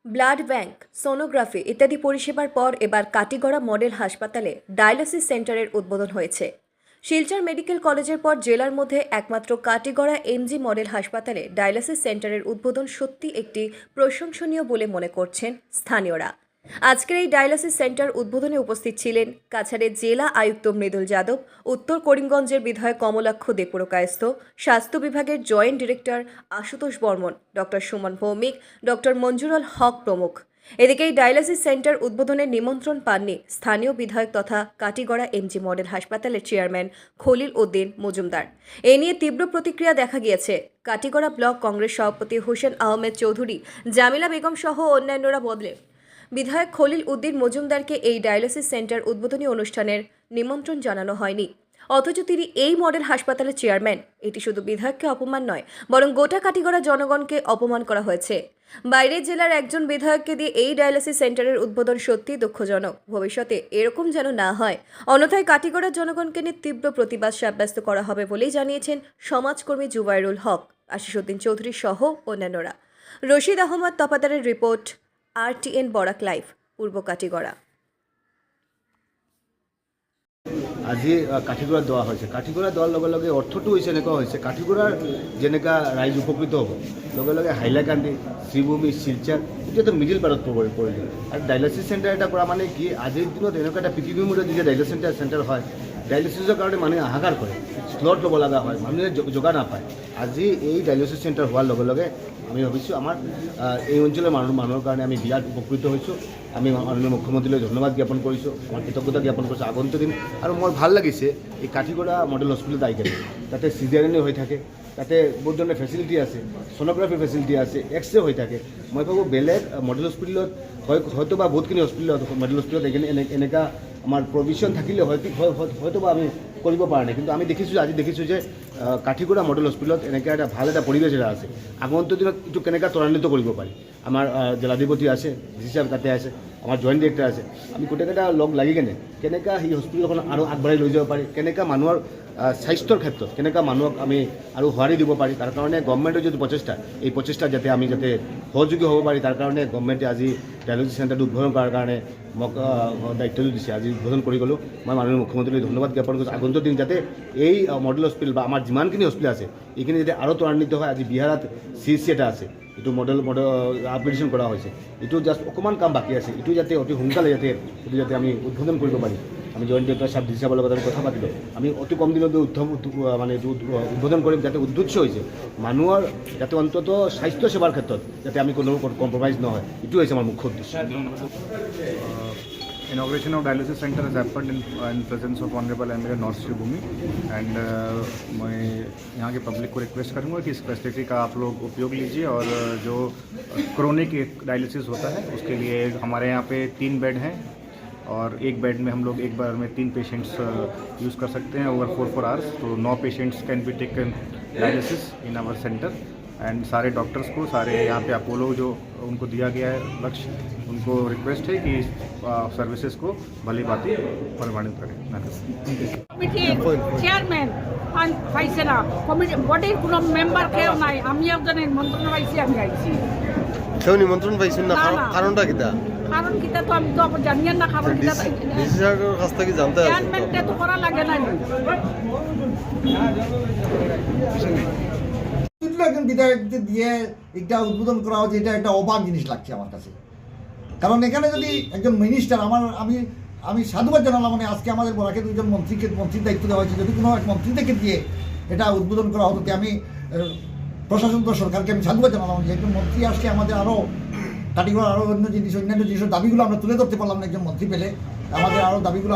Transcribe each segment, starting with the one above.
Blood bank, sonography ইত্যাদি পরিষেবার পর এবার কাটিগড়া মডেল হাসপাতালে ডায়ালিসিস সেন্টারের উদ্বোধন হয়েছে। শিলচর মেডিকেল কলেজের পর জেলার মধ্যে একমাত্র কাটিগড়া এমজি মডেল হাসপাতালে ডায়ালিসিস সেন্টারের উদ্বোধন সত্যি একটি প্রশংসনীয় বলে মনে করছেন স্থানীয়রা। আজকের এই ডায়ালিসিস সেন্টার উদ্বোধনে উপস্থিত ছিলেন কাছাড়ের জেলা আয়ুক্ত মৃদুল যাদব, উত্তর করিমগঞ্জের বিধায়ক কমলাক্ষ দেপুরকায়স্থ, স্বাস্থ্য বিভাগের joint director Ashutosh Barman, doctor Suman Bhowmik, doctor Manjurul Haque প্রমুখ। এদিকে এই ডায়ালিসিস সেন্টার উদ্বোধনের নিমন্ত্রণ পাননি স্থানীয় বিধায়ক তথা কাটিগড়া এমজি মডেল হাসপাতালের চেয়ারম্যান খলিল উদ্দিন মজুমদার। এ নিয়ে তীব্র প্রতিক্রিয়া দেখা গিয়েছে। কাটিগড়া ব্লক কংগ্রেস সভাপতি হোসেন আহমেদ চৌধুরী, জামিলা বেগম সহ অন্যান্যরা বদলে বিধায়ক খলিল উদ্দিন মজুমদারকে এই ডায়ালিসিস সেন্টার উদ্বোধনী অনুষ্ঠানের নিমন্ত্রণ জানানো হয়নি, অথচ তিনি এই মডেল হাসপাতালের চেয়ারম্যান। এটি শুধু বিধায়ককে অপমান নয়, বরং গোটা কাটিগড়া জনগণকে অপমান করা হয়েছে। বাইরের জেলার একজন বিধায়ককে দিয়ে এই ডায়ালিসিস সেন্টারের উদ্বোধন সত্যিই দুঃখজনক। ভবিষ্যতে এরকম যেন না হয়, অন্যথায় কাটিগড়ার জনগণকে নিয়ে তীব্র প্রতিবাদ সাব্যস্ত করা হবে বলেই জানিয়েছেন সমাজকর্মী জুবাইরুল হক, আশিস উদ্দিন চৌধুরী সহ অন্যান্যরা। রশিদ আহমদ তপাদারের রিপোর্ট, RTN বরাক লাইভ, পূর্ব কাটিগড়া। আজি কাঠিগড়া দেওয়া হয়েছে। কাঠিগড়া দেওয়ার লগে লগে অর্থটো হয়েছে এনেকুৱা হৈছে, কাঠিগড়াৰ যেনেকা ৰাইজ উপকৃত হ'ব, লগে লগে হাইলাকান্দি, শ্ৰীভূমি, শিলচৰ এতিয়াতো মিডিল পাৰত পৰিলে। আৰু ডায়ালিচিছ চেণ্টাৰ এটা কৰা মানে কি, আজিৰ দিনত এনেকুৱা এটা পৃথিৱীৰ মূৰত যেতিয়া ডায়ালিচিছ চেণ্টাৰ হয়, ডায়ালিচিছৰ কাৰণে মানুহে হাহাকাৰ কৰে, স্লট ল'ব লগা হয়, মানুহে যোগা নাপায়। আজি এই ডায়ালিচিছ চেণ্টাৰ হোৱাৰ লগে লগে আমি ভাবিছোঁ আমাৰ এই অঞ্চলৰ মানুহৰ কাৰণে আমি বিৰাট উপকৃত হৈছোঁ। আমি মাননীয় মুখ্যমন্ত্ৰীলৈ ধন্যবাদ জ্ঞাপন কৰিছোঁ, আমাৰ কৃতজ্ঞতা জ্ঞাপন কৰিছোঁ। আগন্তুক দিন আৰু মোৰ ভাল লাগিছে এই কাঠিগড়া মডেল হস্পিটেলত আহি কেনে, তাতে চিজাৰিয়ানো হৈ থাকে, তাতে বহুত ধৰণৰ ফেচিলিটি আছে, ছ'নোগ্ৰাফি ফেচিলিটি আছে, এক্সৰে হৈ থাকে। মই ভাবোঁ বেলেগ মডেল হস্পিটেলত হয়তো বা বহুতখিনি হস্পিটেলত মডেল হস্পিটেলত এনেকুৱা আমাৰ প্ৰভিশ্যন থাকিলে হয়তো বা আমি কৰিব পৰা নাই, কিন্তু আমি দেখিছোঁ, আজি দেখিছোঁ যে কাঠিগড়া মডেল হস্পিটেলত এনেকৈ এটা ভাল এটা পৰিৱেশ এটা আছে। আগন্তুক দিনত এইটো কেনেকৈ ত্বৰান্বিত কৰিব পাৰি, আমাৰ জিলাধিপতি আছে, ডি চি তাতে আছে, আমাৰ জইণ্ট ডিৰেক্টৰ আছে, আমি গোটেইকেইটা লগ লাগি কেনে কেনেকৈ সেই হস্পিটেলখন আৰু আগবাঢ়ি লৈ যাব পাৰি, কেনেকৈ মানুহৰ স্বাস্থ্যৰ ক্ষেত্ৰত কেনেকৈ মানুহক আমি আৰু সঁহাৰি দিব পাৰি, তাৰ কাৰণে গভৰ্ণমেণ্টৰ যিটো প্ৰচেষ্টা, এই প্ৰচেষ্টাত যাতে আমি সহযোগী হ'ব পাৰি, তাৰ কাৰণে গভৰ্ণমেণ্টে আজি ডায়ালিচিছ চেণ্টাৰটো উদ্বোধন কৰাৰ কাৰণে মোক দায়িত্বটো দিছে। আজি উদ্বোধন কৰি গ'লোঁ। মই মাননীয় মুখ্যমন্ত্ৰীলৈ ধন্যবাদ জ্ঞাপন কৰিছোঁ। আগন্তুক দিন যাতে এই মডেল হস্পিটেল বা আমাৰ যিমানখিনি হস্পিটেল আছে এইখিনি যাতে আৰু ত্বৰান্বিত হয়। আজি বিহাৰত CHC এটা আছে, এইটো মডেল আপগ্ৰেডেশ্যন কৰা হৈছে, এইটো জাষ্ট অকণমান কাম বাকী আছে, এইটো যাতে অতি সোনকালে যাতে আমি উদ্বোধন কৰিব পাৰি। আমি জইণ্ট ডিৰেক্টৰ চাব ডি চি চাবৰ লগত আমি কথা পাতিলোঁ, আমি অতি কম দিনতে মানে এইটো উদ্বোধন কৰিম, যাতে উদ্দেশ্য হৈছে মানুহৰ যাতে অন্তত স্বাস্থ্য সেৱাৰ ক্ষেত্ৰত যাতে আমি কোনো কম্প্ৰমাইজ নহয়, এইটো হৈছে আমাৰ মুখ্য উদ্দেশ্য। Inauguration of dialysis center has happened in presence of Honorable MLA North Shribhumi, and मैं यहाँ के पब्लिक को रिक्वेस्ट करूँगा कि इस फैसिलिटी का आप लोग उपयोग लीजिए। और जो क्रोनिक डायलिसिस होता है उसके लिए हमारे यहाँ पे 3 बेड हैं, और एक बेड में हम लोग एक बार में 3 पेशेंट्स यूज़ कर सकते हैं ओवर 4 आवर्स। तो 9 patients can be taken dialysis in our centre. And सारे डॉक्टर्स को, सारे यहाँ पे अपोलो जो उनको दिया गया है लक्ष्य, उनको रिक्वेस्ट है कि सर्विसेज को भली भांति प्रमाणित करें। কমিটি চেয়ারম্যান পাইছে না, কমিটি বডির কোনো মেম্বার কেউ নাই, আমি একজন নিমন্ত্রণ পাইছি, আমি আইছি। কেউ নিমন্ত্রণ পাইছেন না? কারণটা কিটা? কারণ কিটা তো আমি তো জানিয়ে না, কারণ কিটা ডিসি সাহেবের কাছ থেকে জানতে আছে। চেয়ারম্যানটা তো করা লাগে না। একজন বিধায়ককে দিয়ে এটা উদ্বোধন করা হচ্ছে, এটা একটা অবাক জিনিস লাগছে আমার কাছে। কারণ এখানে যদি একজন মিনিস্টার, আমি সাধুবাদ জানালাম, মানে আজকে আমাদের বরাকে 2জন মন্ত্রীর দায়িত্ব দেওয়া হয়েছে, যদি কোনো এক মন্ত্রী থেকে দিয়ে এটা উদ্বোধন করা হতো, আমি প্রশাসন সরকারকে আমি সাধুবাদ জানালাম যে একজন মন্ত্রী আসছে, আমাদের আরও কাটিগড়ার আরও অন্যান্য জিনিসের দাবিগুলো আমরা তুলে ধরতে পারলাম না একজন মন্ত্রী পেলে। আমাদের আরও দাবিগুলো,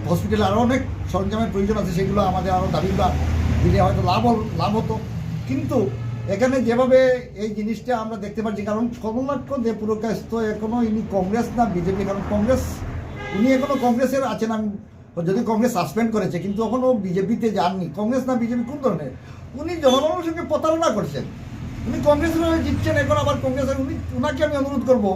হসপিটালে আরও অনেক সরঞ্জামের প্রয়োজন আছে, সেগুলো আমাদের আরও দাবিগুলো দিলে হয়তো লাভ হতো। কিন্তু এখানে যেভাবে এই জিনিসটা আমরা দেখতে পাচ্ছি, কারণ কমলাক্ষ দেপুরকায়স্থ এখনও ইনি কংগ্রেস না বিজেপি, কারণ উনি এখনও কংগ্রেসের আছেন। আমি যদি কংগ্রেস সাসপেন্ড করেছে, কিন্তু এখনও বিজেপিতে যাননি। কংগ্রেস না বিজেপি কোন ধরনের? উনি জনগণের সঙ্গে প্রতারণা করছেন, উনি কংগ্রেসের হয়ে জিতছেন, এখন আবার কংগ্রেসের। উনাকে আমি অনুরোধ করবো,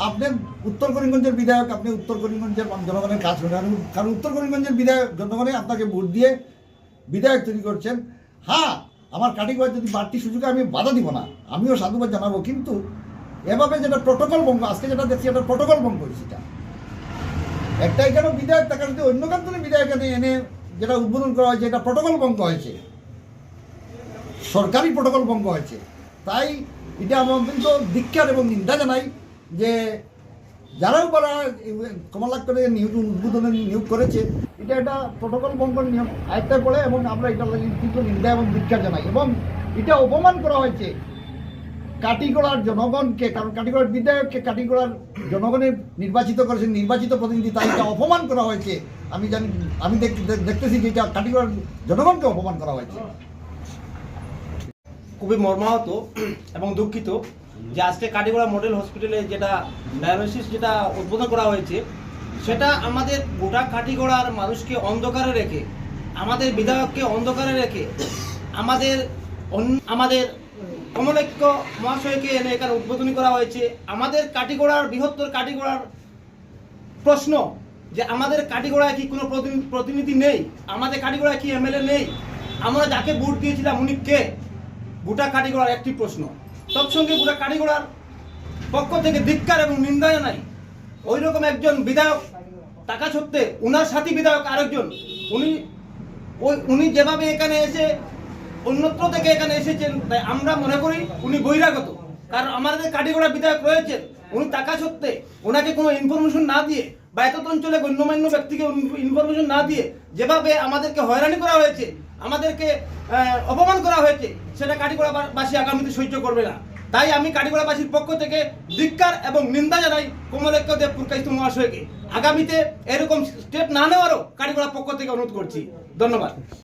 আপনি উত্তর করিমগঞ্জের বিধায়ক, আপনি উত্তর করিমগঞ্জের জনগণের কাজ করেন, কারণ উত্তর করিমগঞ্জের বিধায়ক জনগণে আপনাকে ভোট দিয়ে বিধায়ক তৈরি করছেন। হ্যাঁ, আমার কাটিগড়ায় যদি বাড়তি সুযোগে আমি বাধা দিব না, আমিও সাধুবাদ জানাবো, কিন্তু এভাবে যেটা প্রোটোকল ভঙ্গ, আজকে যেটা দেখছি এটা প্রোটোকল ভঙ্গ হয়েছে। এটা একটা এখানে বিধায়ক টাকা যদি অন্য কান্তনে বিধায়ক এনে যেটা উদ্বোধন করা হয়েছে, এটা প্রোটোকল ভঙ্গ হয়েছে, সরকারি প্রোটোকল ভঙ্গ হয়েছে। তাই এটা আমার অত্যন্ত ধিক্কার এবং নিন্দা জানাই যে যারাও বলা কমলাক্ষরে উদ্বোধনের নিয়োগ করেছে, এটা একটা প্রোটোকল ভঙ্গের নিয়ম আয়ত্তায় পড়ে এবং আমরা এটা কিন্তু নিন্দা এবং ধিক্কার জানাই। এবং এটা অপমান করা হয়েছে কাটিগড়ার জনগণকে, কারণ কাটিগড়ার বিধায়ককে কাটিগড়ার জনগণের নির্বাচিত করেছেন, নির্বাচিত প্রতিনিধি, তাই এটা অপমান করা হয়েছে। আমি জানি, আমি দেখতেছি যে এটা কাটিগড়ার জনগণকে অপমান করা হয়েছে। খুবই মর্মাহত এবং দুঃখিত যে আজকে কাটিগড়া মডেল হসপিটালে যেটা ডায়ালিসিস যেটা উদ্বোধন করা হয়েছে, সেটা আমাদের গোটা কাটিগড়ার মানুষকে অন্ধকারে রেখে, আমাদের বিধায়ককে অন্ধকারে রেখে, আমাদের কমলাক্ষ মহাশয়কে এনে এখানে উদ্বোধনী করা হয়েছে। আমাদের কাটিগড়ার বৃহত্তর কাটিগড়ার প্রশ্ন যে আমাদের কাটিগড়ায় কি কোনো প্রতিনিধি নেই, আমাদের কাটিগড়ায় কি এমএলএ নেই, আমরা যাকে ভোট দিয়েছিলাম উনি কে, গোটা কাটিগড়ার একটি প্রশ্ন। তৎসঙ্গে গোটা কাটিগড়ার পক্ষ থেকে ধিক্কার এবং নিন্দা জানাই। ওই রকম একজন বিধায়ক টাকা সত্ত্বে উনার সাথী বিধায়ক আরেকজন, উনি যেভাবে এখানে এসে অন্যত্র থেকে এখানে এসেছেন, তাই আমরা মনে করি উনি বহিরাগত। কারণ আমাদের কাটিগড়া বিধায়ক রয়েছেন, উনি টাকা সত্ত্বে ওনাকে কোনো ইনফরমেশন না দিয়ে বা এত অঞ্চলে গণ্যমান্য ব্যক্তিকে ইনফরমেশন না দিয়ে যেভাবে আমাদেরকে হয়রানি করা হয়েছে, আমাদেরকে অপমান করা হয়েছে, সেটা কাটিগড়াবাসী আগামীতে সহ্য করবে না। তাই আমি কাটিগড়াবাসীর পক্ষ থেকে ধিক্কার এবং নিন্দা জানাই কমলাক্ষ দেব পুরকাইস্ত মহাশয়কে। আগামীতে এরকম স্টেপ না নেওয়ারও কাটিগড়ার পক্ষ থেকে অনুরোধ করছি। ধন্যবাদ।